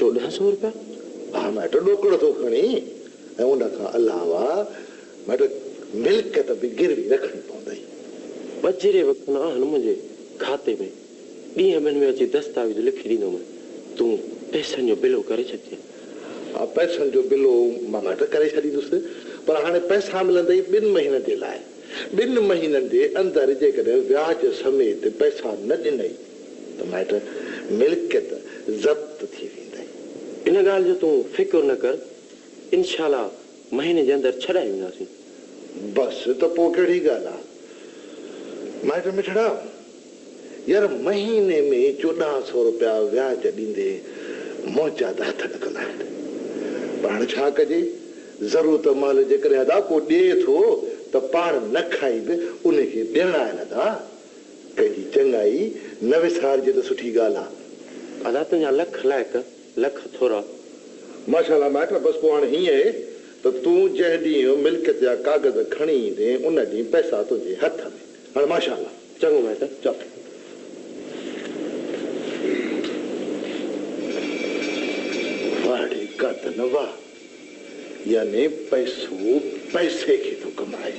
1400 रुपया? हाँ मैट डोकड़ो तो खणी ऐं उन खां अलावा मैट मिल्कियत बि गिरवी रखणी पवंदई। बजरे वक़्तु न आहिनि मुंहिंजे खाते में, ॾींहं ॿिनि में अची दस्तावेज़ लिखी ॾींदोमांइ, तूं पैसनि जो बिलो करे छॾिजे। हा पैसनि जो बिलो मां मैट करे छॾींदुसि, पर हाणे पैसा मिलंदई 2 महीननि जे लाइ। 2 महीननि जे अंदरि जेकॾहिं व्याज समेत पैसा न ॾिनई त मैट मिल्कियत ज़ब्त थी वेंदई। इन ॻाल्हि जो तूं फिक्र न कर, इनशाला महीने जे अंदरि छॾाए वेंदासीं। बसि त पोइ कहिड़ी ॻाल्हि आहे माइट मिठड़ा, यार महीने में 1400 रुपया व्याज ॾींदे मौजा त हथ ॾकंदा आहिनि, पर हाणे छा कजे, ज़रूरत महिल जेकॾहिं अदा को ॾिए थो त पाण न खाई बि उनखे ॾियणा आहिनि अदा। कंहिंजी चङाई न विसारजे त सुठी ॻाल्हि आहे। अदा तुंहिंजा लख लाइक़ लख थोरा। माशाला माइट, बसि पोइ हाणे हीअं आहे त तूं जंहिं ॾींहुं मिल्कियत जा कागज़ खणी ईंदे उन ॾींहुं पैसा तुंहिंजे हथ में। हाणे माशाला चङो माइट, चल। वाड़ी कद न वाह, यानी पैसो पैसे खे थो कमाए।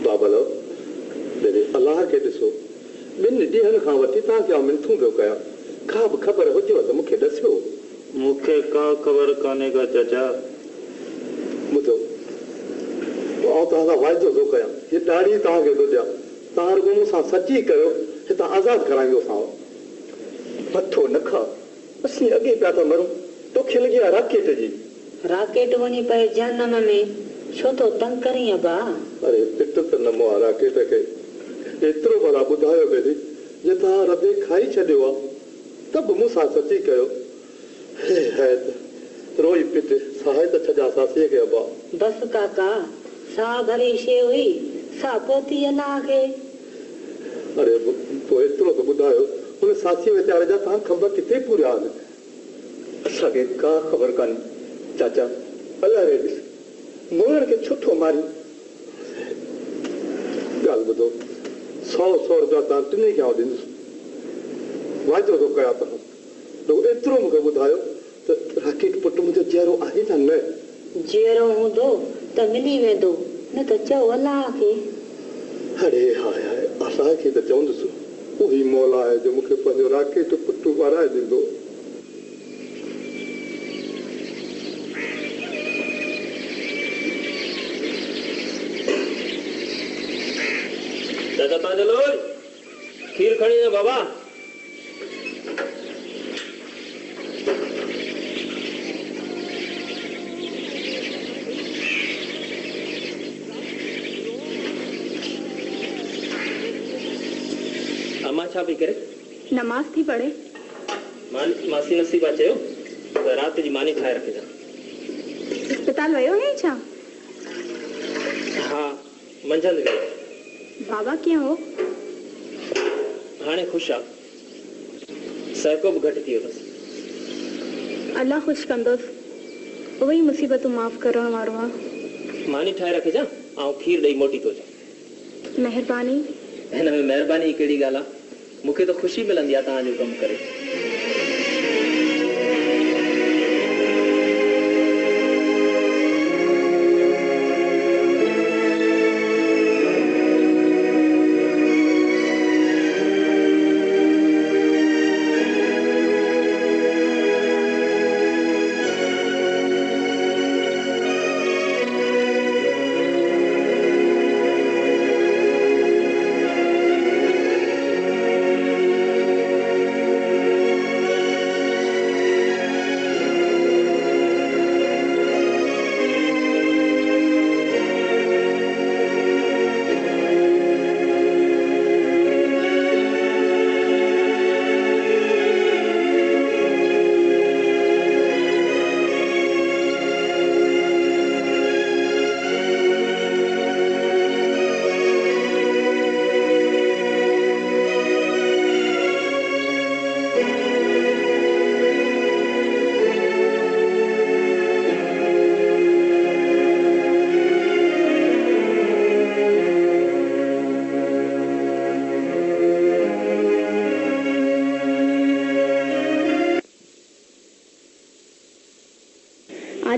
बाबलो मेरे अल्लाह खे ॾिसो, 2 ॾींहंनि खां वठी तव्हांखे मिनथूं पियो कयां, का बि ख़बर हुजेव त मूंखे ॾसियो। मूंखे का ख़बर कान्हे का चाचा। ॿुधो, आउं तव्हां सां वाइदो थो कयां, हीअ ॾाढ़ी तव्हांखे थो ॾियां, तव्हां रुॻो मूंसां सची कयो, हितां आज़ादु कराईंदोसांव। मथो न खा, असीं अॻे पिया था मरूं, तोखे लॻी आहे राकेट जी। राकेट वञी पए जनम में, छो तो तंग करी भाउ? अरे पिट त न मोआ राकेट खे, एतिरो भला ॿुधायो वेंदी, जे तव्हां रबे खाई छॾियो आहे त बि मूंसां सची कयो। हे त रोई पिट सहाय त छॾिया सासीअ खे अबा। बसि काका, सा भरी शइ हुई, सा पोती अलाह खे। अरे पोइ एतिरो त ॿुधायो, हुन सासीअ वीचारे जा तव्हां खंभ किथे पूरिया आहिनि? असांखे का ख़बर कान्हे चाचा। अलाह रे ॾिस, मुङनि खे छो थो मारी। ॻाल्हि ॿुधो, 100 रुपया तव्हां टिनी खे ॾींदुसि, वाइदो थो कयां तव्हां। एतिरो मूंखे ॿुधायो त राकेट पुट मुंहिंजो जहिड़ो आहे या न? जहिड़ो हूंदो त मिली वेंदो, न त चओ अलाह खे। अरे हाय हाय, असांखे त चवंदुसि उही मौला आहे जो मूंखे पंहिंजो राकेट पुट वाराए ॾींदो। दादा तव्हांजो लोल खीर खणी अचो बाबा। अम्मा छा पई करे? नमाज़ थी पढ़े। मासी नसीबा चयो त राति जी मानी ठाहे रखिजां। अस्पताल वियो हुई छा? हा, मंझंदि वियो। बाबा कीअं हो? हाणे ख़ुशि आहे, सरको बि घटि थी वियो अथसि। अल्लाह ख़ुशि कंदोसि, उहो ई मुसीबतूं माफ़ करण वारो आहे। मानी ठाहे रखिजां, ऐं खीर ॾेई मोटी थो अचां। महिरबानी। हिन में महिरबानी कहिड़ी ॻाल्हि आहे, मूंखे त ख़ुशी मिलंदी आहे तव्हांजो कमु करे।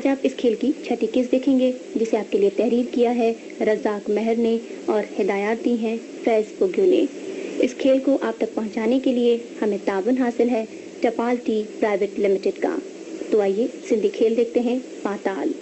आज आप इस खेल की छठी किस्त देखेंगे, जिसे आपके लिए तहरीर किया है रज़ाक महर ने और हिदायत दी हैं फैज़ पुग्यू ने। इस खेल को आप तक पहुंचाने के लिए हमें ताबन हासिल है टपाल टी प्राइवेट लिमिटेड का। तो आइए सिंधी खेल देखते हैं, पाताल।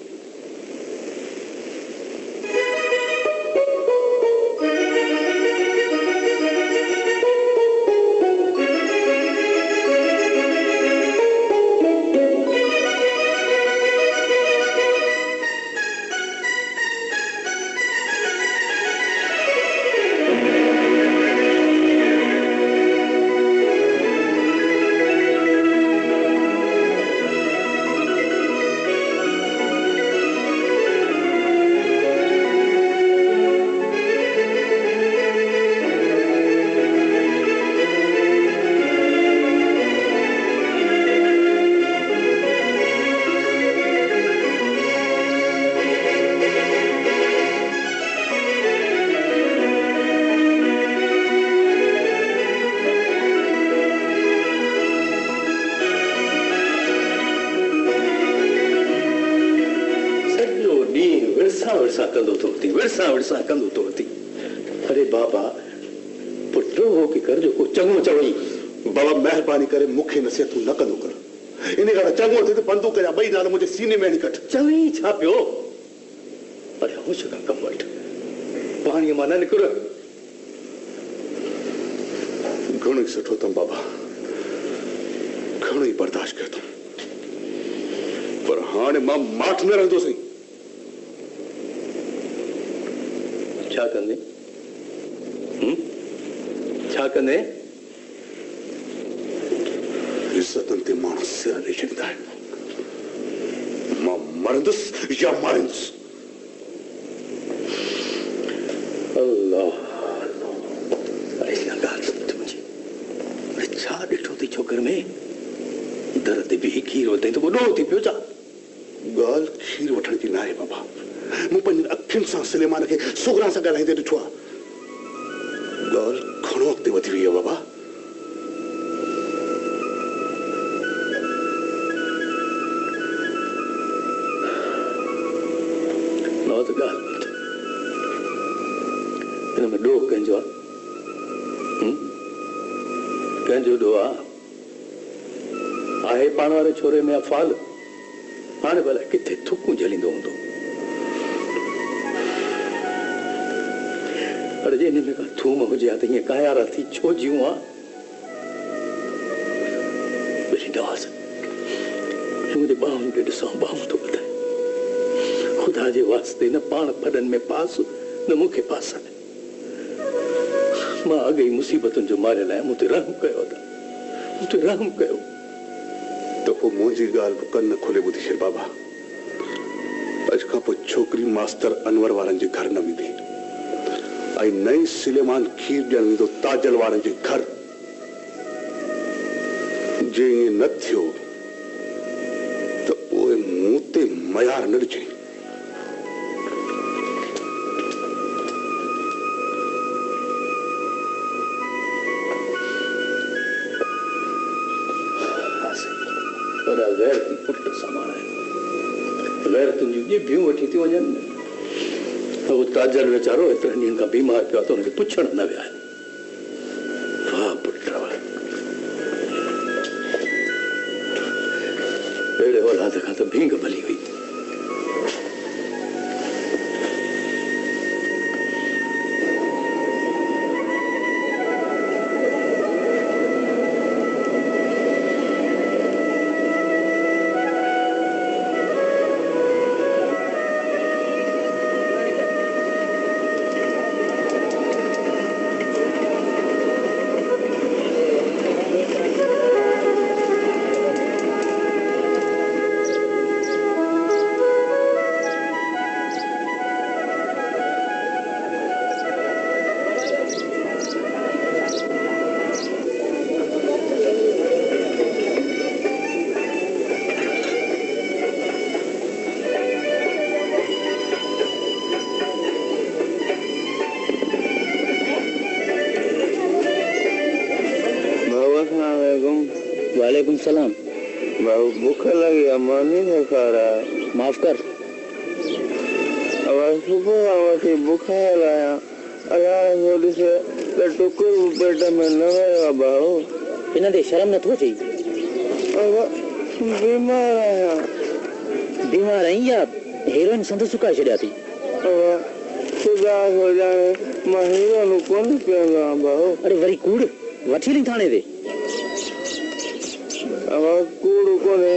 अरे बाबा पुटो हो कि कर जो को चंगो चवई। बाबा मेहरबानी करे मुखे नसीहत न कंदो कर। इन का चंगो थे तो बंदूक या बई नाल मुझे सीने में नहीं कट चवई छा पियो। अरे होश का कम वठ पानी मां न निकर। घणो सुठो तम बाबा, घणो ही बर्दाश्त कर तुम, पर हाने मां माठ न रहंदो सही। छा कंदे छा कंदे? इज्जतन ते माण्हू सिर ॾेई छॾींदा आहिनि। मां मरंदुसि या मारींदुसि। अल्लाह अरे हिन ॻाल्हि सम्झ मुंहिंजी। अरे छा ॾिठो अथई छोकिरे में? दर ते बि खीर वधई त वॾो थी पियो छा? ॻाल्हि खीर वठण जी न आहे बाबा। मूं पंहिंजनि अखियुनि सां सुलेमान खे सुगरा सां ॻाल्हाईंदे ॾिठो आहे। ॻाल्हि घणो अॻिते वधी वई आहे बाबा। न त ॻाल्हि हिन में ॾोह कंहिंजो आहे? कंहिंजो ॾोह आहे? पाण वारे छोरे में अफ़ाल हाणे भला किथे थुकूं झलींदो हूंदो। पर जे हिन में का थूम हुजे हा त हीअं कायारा थी छो जियूं हा? वरी नवाज़ मुंहिंजे ॿाहुनि खे ॾिसां ॿाहूं थो ॿुधाए। ख़ुदा जे वास्ते न पाण फॾनि में पास न मूंखे पास आहे। मां अॻे ई मुसीबतुनि जो मारियल आहियां। मूं ते रहम कयो था, मूं ते रहम कयो। त पोइ मुंहिंजी ॻाल्हि बि कन खोले ॿुधी छॾ बाबा। अॼु खां पोइ छोकिरी मास्टर अनवर वारनि जे घर न वेंदी ऐं नई सुलेमान खीर ॾियणु वेंदो ताजल वारनि जे घर। जे ईअं न थियो त उहे मूं ते मयार न ॾिजई। गैरती पुट सामान है। गैरतुनि जी ॼिभियूं वठी थी वञनि। वो ताजल वेचारो एतिरनि ॾींहंनि खां बीमार पियो आहे त हुनखे पुछण न विया आहिनि। वाह पुट वाह, अहिड़े औलाद खां त भींग भली हुई। वालेकुम सलाम। बाबू भूख लगी अम्मा नहीं खा रहा है। माफ कर। अब सुबह आवाज़ी बुखार आया अल्लाह थोड़ी से टुकुर पेट में न आया बाबू इन्हें दे शर्म न थो चाहिए। अब बीमार आया बीमार आई या हीरोइन संत सुका छड़िया थी। अब खुदा हो जाए मैं हीरो नु कौन पिया बाबू। अरे वरी कूड़ वठी ली थाने दे। अब कूड़ कोने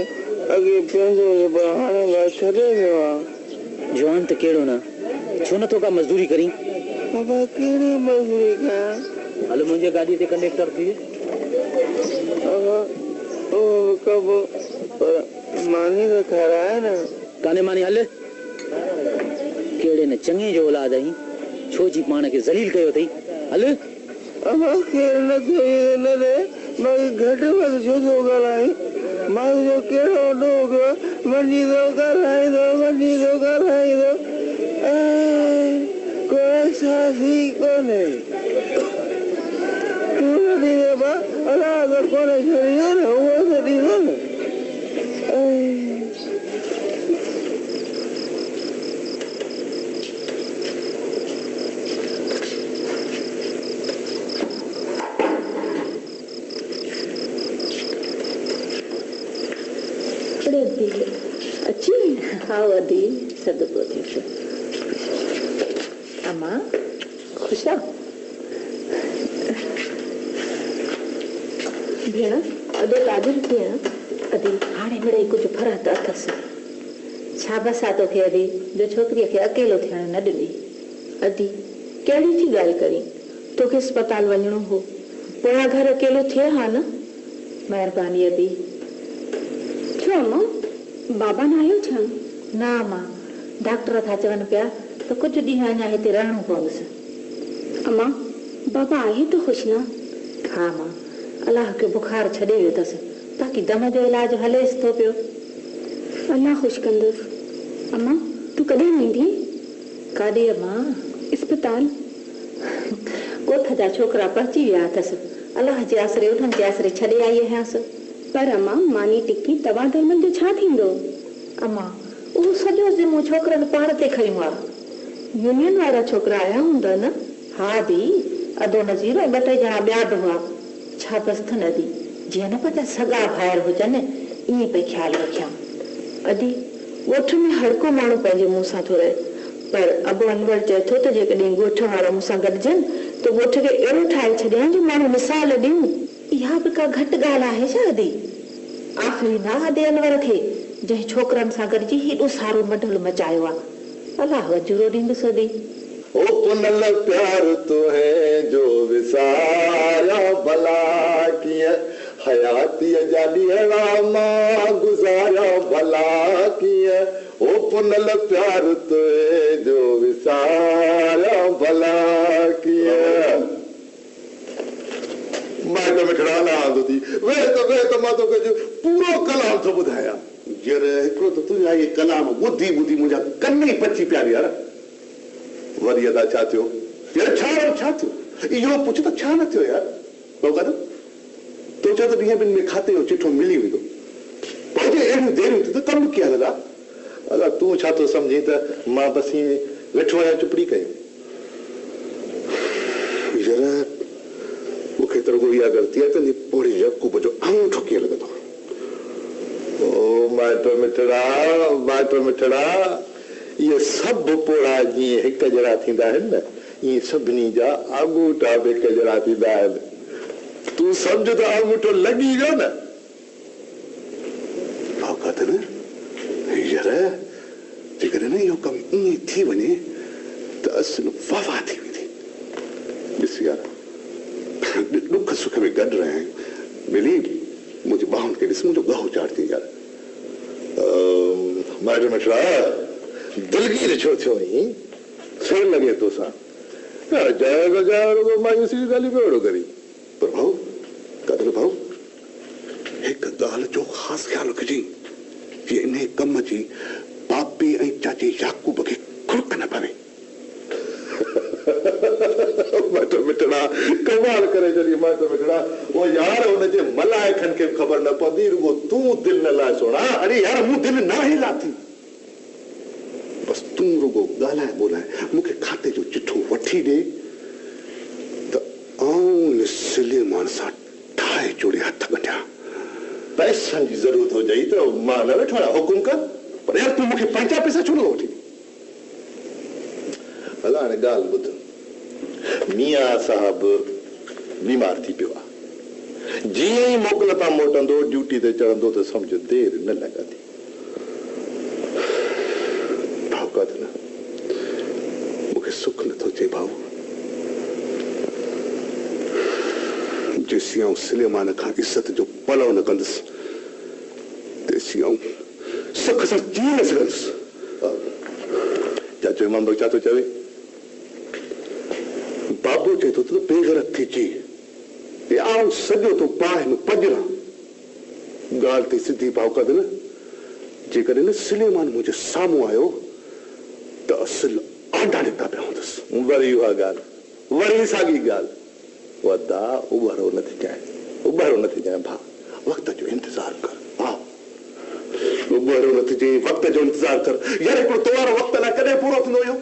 अगे पेंजो पर हाने ला छड़े देवा जवान तो केड़ो ना छो न तो का मजदूरी करी। बाबा केड़ी मजदूरी का हल मुझे गाड़ी ते कंडक्टर थी। अब ओ कब मानी तो खरा है ना काने मानी हल केड़े ने चंगे जो औलाद आई छो जी पाण के जलील कयो थई हल। अब केर न थे न रे मैं घट वाल जो ॻाल्हाई मां जो कहिड़ो डोग वञी थो ॻाल्हाईंदो कोई साथी कोन्हे तूं न ॾींदे बा अलाह अगरि कोन्हे छॾींदो न उहो त ॾींदो न। अच्छी हाँ वधी सदको थी अम्मा खुश आ भेण अदो ताजुर कीअं अदी हाणे मिड़ई कुझु फरक अथसि छा बसा तोखे अदी जो छोकिरीअ खे अकेलो थियण न ॾिनी। अदी कहिड़ी थी ॻाल्हि करी तोखे अस्पताल वञिणो हो पोयां घर अकेलो थिए हा न। महिरबानी अदी। छो अम्मा बाबा न आयो छा? ना मां डॉक्टर था चवनि पिया त कुझु ॾींहं अञा हिते रहणो पवंदुसि। अम्मा बाबा आहे तो खुश ना? हा मां अलाह खे बुखार छॾे वियो अथसि बाक़ी दम जो इलाज हलेसि थो पियो। अल्लाह खुश कंदुसि। अम्मा तू कॾहिं वेंदी? काॾे अम्मा? अस्पताल। ॻोठ जा छोकिरा पहुची विया अथसि अलाह जे आसरे उन्हनि जे आसरे छॾे आई आहियांसि। पर अम्मा मानी टिकी तव्हां धर्मनि जो छा थींदो? अम्मा उहो सॼो ज़िम्मो छोकिरनि पाण ते खयूं आहे। यूनियन वारा छोकिरा आया हूंदा न? हा दी अदो नज़ीर ऐं ॿ टे ॼणा ॿिया बि हुआ छा बसि थन अदी जीअं न पंहिंजा सगा भाइर हुजनि ईअं पई ख़्यालु रखिया। अदी ॻोठ में हर को माण्हू पंहिंजे मुंहं सां थो रहे पर अबो अनवर चए थो त जेकॾहिं ॻोठ वारा मूंसां गॾिजनि त ॻोठ खे अहिड़ो ठाहे छॾियां जो माण्हू मिसाल ॾियूं। इहा बि का घटि ॻाल्हि आहे छा अदी? आख़िरी ना दे अनवर खे जंहिं छोकिरनि सां गॾिजी हेॾो सारो मढल मचायो आहे। अलाह वजूरो ॾींदुसि अदी। ओ पुनल प्यार तो है जो विसारा भला कीअं हयाती जा ॾींहं मां गुज़ारिया भला कीअं ओ पुनल प्यार तो है जो विसारा भला कीअं। माइट में ठड़ाला आंदो थी वे त मां तोखे जो पूरो कलाम थो ॿुधायां। यार हिकिड़ो त तुंहिंजा इहे कलाम ॿुधी ॿुधी मुंहिंजा कन ई पची पिया यार। वरी अदा छा थियो यार छा थियो इहो पुछ त छा न थियो यार। तो चओ त ॾींहं ॿिनि में खाते जो चिठो मिली वेंदो पोइ अहिड़ियूं देरियूं थियूं त कमु कीअं हलंदा। अला तूं छा थो सम्झी त मां बसि ईअं वेठो आहियां चुपड़ी कयूं। यार मूंखे त रुॻो इहा ग़लती आहे त पोड़ी यकूब जो अंगूठो कीअं लॻंदो। ओ माइट मिठड़ा इहे सभु पोड़ा जीअं हिकु जहिड़ा थींदा आहिनि न ईअं सभिनी जा आंगूठा बि हिकु जहिड़ा थींदा आहिनि। तूं सम्झ त आंगूठो लॻी वियो न। औकात न यार जेकॾहिं न इहो कमु ईअं थी वञे त असुल वाह थी वेंदी। ॾिस यार ॾुख सुख में गॾु रहिया आहियूं मिली मुंहिंजी ॿाहुनि खे ॾिस मुंहिंजो गहू चाढ़ती यार। माइट मिठड़ा दिलगीर छो थियो ईं सुर लॻे तोसां मायूसी जी ॻाल्हि पियो करी। पर भाऊ कदर भाऊ हिकु ॻाल्हि जो ख़ासि ख़्यालु रखिजे कि इन कम जी पापी ऐं चाची याकूब खे खुड़क न पवे। माइट मिटड़ा कमाल करे जॾहिं माइट मिटड़ा वो यार हुनजे मलाइकनि खे ख़बर न पवंदी रुगो तूं दिलि न लाइ सोना। अरे यार मूं दिलि न ई लाथी, बस तूं रुगो ॻाल्हाए ॿोलाए मूंखे खाते जो चिठो वठी ॾे त आउं सुलेमान सां ठाहे जोड़े हथ ॿधिया। पैसनि जी ज़रूरत हुजई त मां न वेठो आहियां, हुकुम कर। पर यार तूं मूंखे पंहिंजा पैसा छो न वठी? हला हाणे ॻाल्हि ॿुध, मियां साहब बीमार थी पियो आहे। जीअं ई मोकल तां मोटंदो ड्यूटी ते चढ़ंदो त सम्झ देरि न लॻंदी। भाउ काद न मूंखे सुख नथो चए भाउ, जेसीं आउं सुलेमान खां इज़त जो पलव न कंदुसि तेसीं आउं सुख सां जी न सघंदुसि। चाचो इमाम छा थो चवे? बाबू चए थो त बेगरत थी ची आउं सॼो तो पाए में पजरा। ॻाल्हि ते सिधी भाउ कद न, जेकॾहिं न सुलेमान मुंहिंजे साम्हूं आयो त असुल आंडा निकिता पिया हूंदुसि। वरी उहा ॻाल्हि, वरी साॻी ॻाल्हि। वदा उॿारो नथी जाए, उॿारो नथी जाए भाउ, वक़्त जो इंतज़ार कर। हा उॿारो नथी जाए, वक़्त जो इंतज़ार कर। यार हिकिड़ो तोवारो वक़्त लाइ कॾहिं पूरो थींदो हुयो?